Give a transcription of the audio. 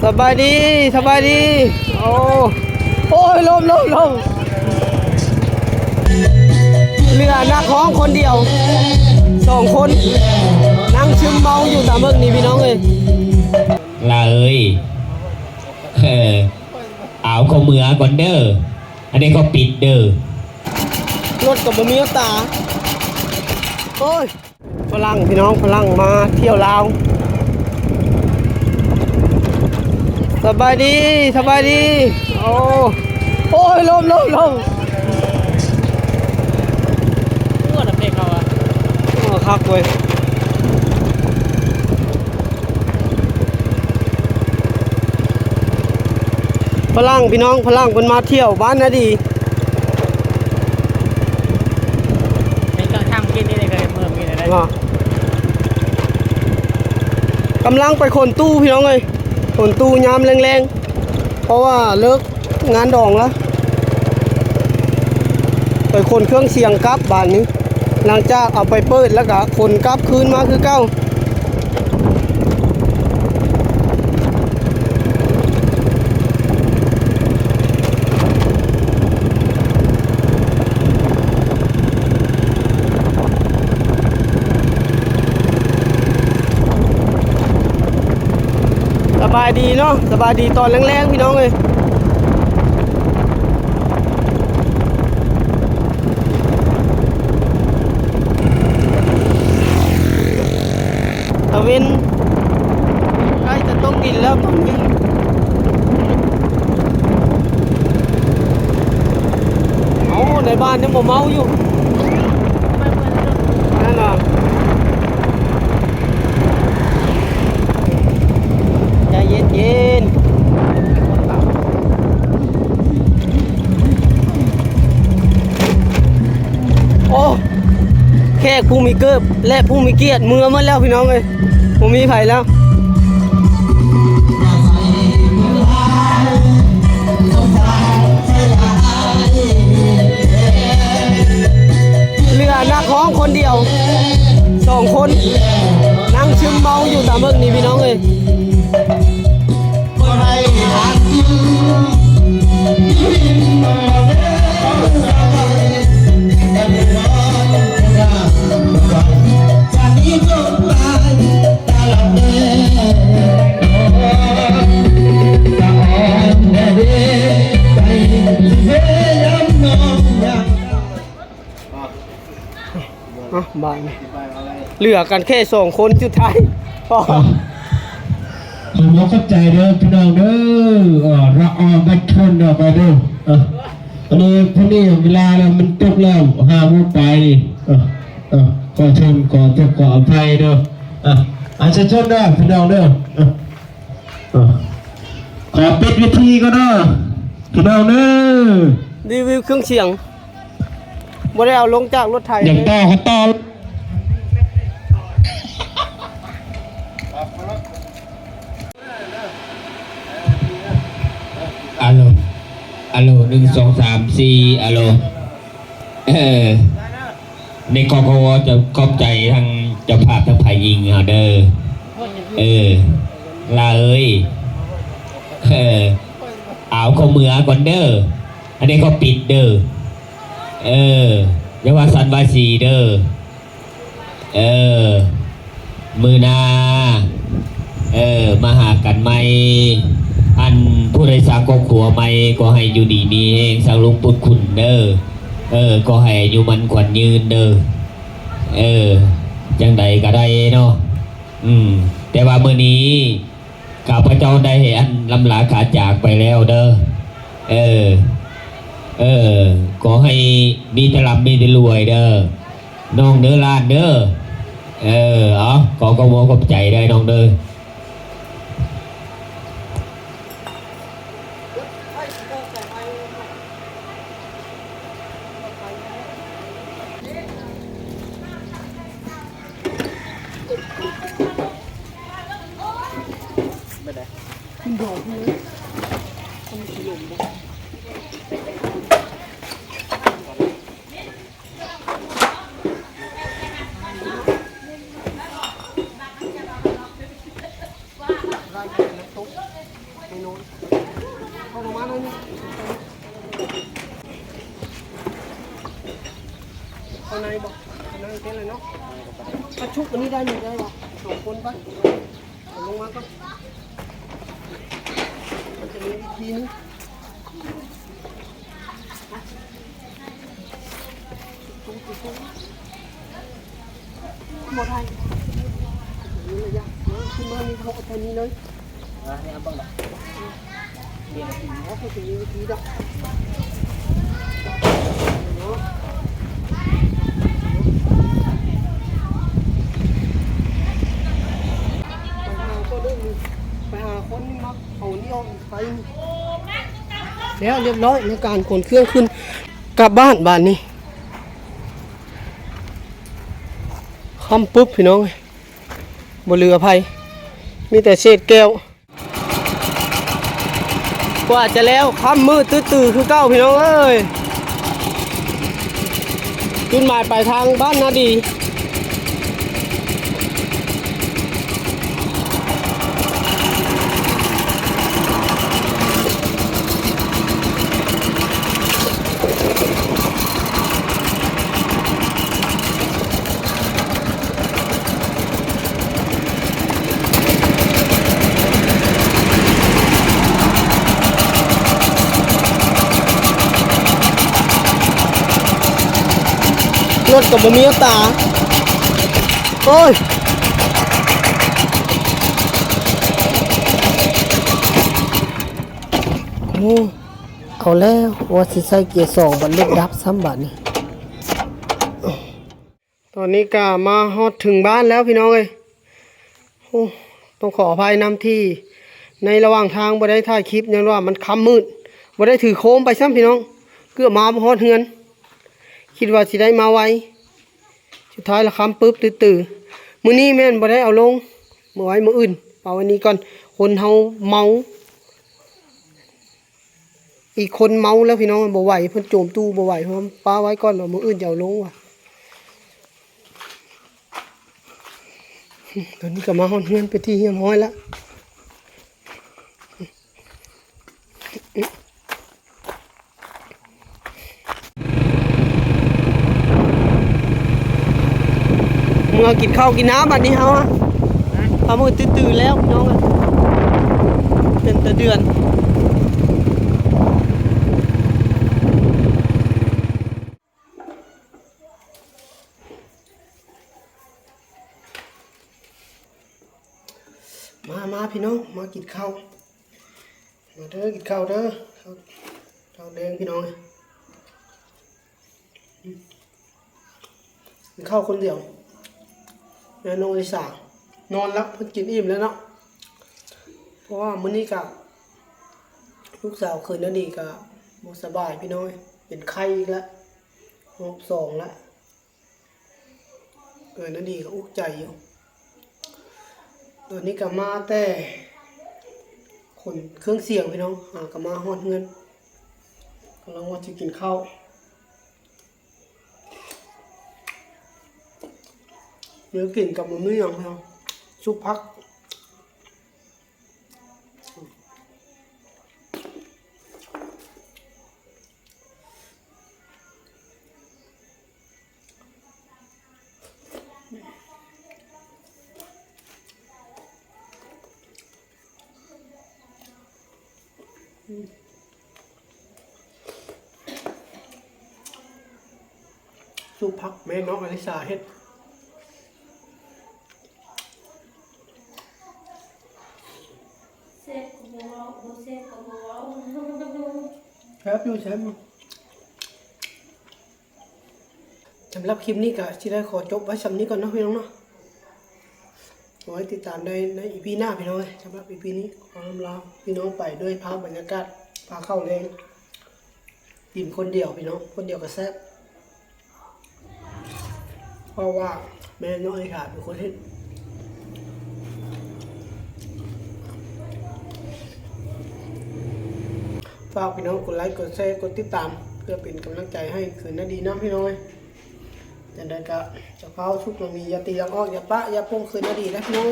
สบายดีสบายดีโอ้โอ้ยลมเรือนักร้องคนเดียว2 คนนั่งซึมเมาอยู่ตามเมืองนี่พี่น้องเลยลาเอาเขาเมือก่อนเด้ออันนี้ก็ปิดเด้อรถกับบะหมี่ตาโอ้ยฝรั่งพี่น้องฝรั่งมาเที่ยวลาวสบายดีโอ้โอ้ยลมว่าดับเด็กเขาอะครับเว้ยฝรั่งพี่น้องฝรั่งคนมาเที่ยวบ้านนะดีเป็นการทำกินนี่เลยก็เมืองกินอะไรกำลังไปขนตู้พี่น้องเลยขนตู้ยามแรงๆเพราะว่าเลิกงานดองแล้วไปขนเครื่องเสียงกลับบ้านนี้หลังจากเอาไปเปิดแล้วก็ขนกลับคืนมาคือเก้าสบายดีเนาะสบายดีตอนแรงๆพี่น้องเลยตะเวนใกล้จะต้องกินแล้วตอนนี้เอาในบ้านยังบ่เมาอยู่นั่นน่ะใจเย็นโอ้แค่ผู้มีเกิบและผู้มีเกียรติมือมาแล้วพี่น้องเลยผมมีไผ่แล้วเรือนักร้องคนเดียว2 คนนั่งซึมเมาอยู่ตามเมืองนี่พี่น้องเลยบ้านเหลือกันแค่2 คนสุดท้ายพอผมเข้าใจเด้อพี่น้องเด้อเราออกไปชนออกไปเด้ออันนี้พวกนี้เวลาแล้วมันตกแล้ว5 โมงไปขอชนขออภัยเด้ออาจจะชนได้พี่น้องเด้อขอปิดวิธีก็ได้พี่น้องเด้อรีวิวเครื่องเสียงบ่ได้เอาลงจากรถไถอย่างต่อเขาต่ออัลโหล1 2 3 4อัลโหลในกกวจะขอบใจทางเจ้าภาพทางฝ่ายหญิงเด้อลาเอาเขาเมือก่อนเด้ออันนี้ก็ปิดเด้ออย่าว่าสันวาสีเด้อมือนามาหากันไหมอันผู้ใดสร้างครอบครัวใหม่ก็ให้อยู่ดีมีเองสร้างลุงปุดขุนเด้อก็ให้อยู่มันขวัญยืนเด้อจังใดก็ได้เนาะแต่ว่ามื้อนี้ข้าพเจ้าได้อันลำลาขาจากไปแล้วเด้อก็ให้มีแต่ร่ำมีแต่รวยเด้อน้องเด้อล้านเด้อขอกระโมกใจได้น้องเด้อคุณบอกเลยต้องขยมนะ เข้าลงมาเลยนี่ข้างในบอกข้างในเป็นอะไรเนาะถ้าชุบอันนี้ได้หนึ่งได้บอก2 คนไปเอาลงมาก็มันจะมีวิธีนึงหมดให้นี่เลยจ้ะขึ้นมานี่เขาเอาแค่นี้เลยนี่เอาบ้างหรอเดี๋ยวเขาจะมีวิธีดอกเนาะไปหาคนมาเอานี่ออกไปแล้วเรียบร้อยในการขนเครื่องขึ้นกลับบ้านนี้คำปุ๊บพี่น้องบนเรือภัยมีแต่เศษแก้วกว่าจะแล้วค่ำมืดตื้อคือเก้าพี่น้องเอ้ยจุดหมายปลายทางบ้านนาดีรถกับบะหมี่ตาโอ้ยโอ้เอาแล้วว่าสิใส่เกียร์2บัดเล็กดับซ้ำบัดนี้ตอนนี้ก็มาฮอดถึงบ้านแล้วพี่น้องเอ้ยโอ้ต้องขออภัยนำที่ในระหว่างทางบ่ได้ถ่ายคลิปยังว่ามันค่ำมืดบ่ได้ถือโคมไปซ้ำพี่น้องเกือบมาบ่ฮอดเฮือนคิดว่าสิได้มาไวสุดท้ายละคำปึ๊บตื้อมื้อนี้แม่นบ่ได้เอาลงมื้อไว้มื้ออื่นเอาวันนี้ก่อนคนเฮาเมาอีกคนเมาแล้วพี่น้องบ่ไหวเพิ่นโจมตู้บ่ไหวเพราะป้าไว้ก่อนว่ามื้ออื่นจะเอาลงว่ะตอนนี้ก็มาฮอดเฮือนไปที่เฮียมห้อยแล้วเมื่อกินข้าวกินน้ำบัดนี้เอาเอามือตื่นแล้วน้องเป็นตะเดือนมาพี่น้องมากินข้าวมาเด้อกินข้าวเด้อข้าวแดงพี่น้องกินข้าวคนเดียวแม่น้องไอสานอนแล้วเพิ่งกินอิ่มแล้วเนาะเพราะว่ามื้อนี้กับลูกสาวคืนนั้นดีกับบ่สบายพี่น้องเป็นไข้อีกแล้วรอบ2แล้วนั่นดีก็อุกใจอยู่ตอนนี้ก็มาแต่คนเครื่องเสียงพี่น้องก็มาฮอดเงินกำลังว่าจะกินข้าวเนื้อกินกับมันไม่ยังพี่น้องซุปพักซุปพักแม่น้องอลิสาเฮ็ดแซ่บอยู่แซ่บอยู่สำหรับคลิปนี้ก็ที่ได้ขอจบไว้สำนี้ก่อนนะพี่น้องเนาะไว้ติดตามได้ในอีพีหน้าพี่น้องสำหรับอีพีนี้ขอลำลาพี่น้องไปด้วยภาพบรรยากาศพาเข้าแรงกินคนเดียวพี่น้องคนเดียวก็แซ่บเพราะว่าแม่น้องไอ้ขาดเป็นคนเฮ็ดฝากพี่น้องกดไลค์กดแชร์กดติดตามเพื่อเป็นกำลังใจให้คืนนาดีน้ำพี่น้องแต่ใดก็จะเฝ้าชุกเรามียาตียาออกยาปะยาปงคืนนาดีนะพี่น้อง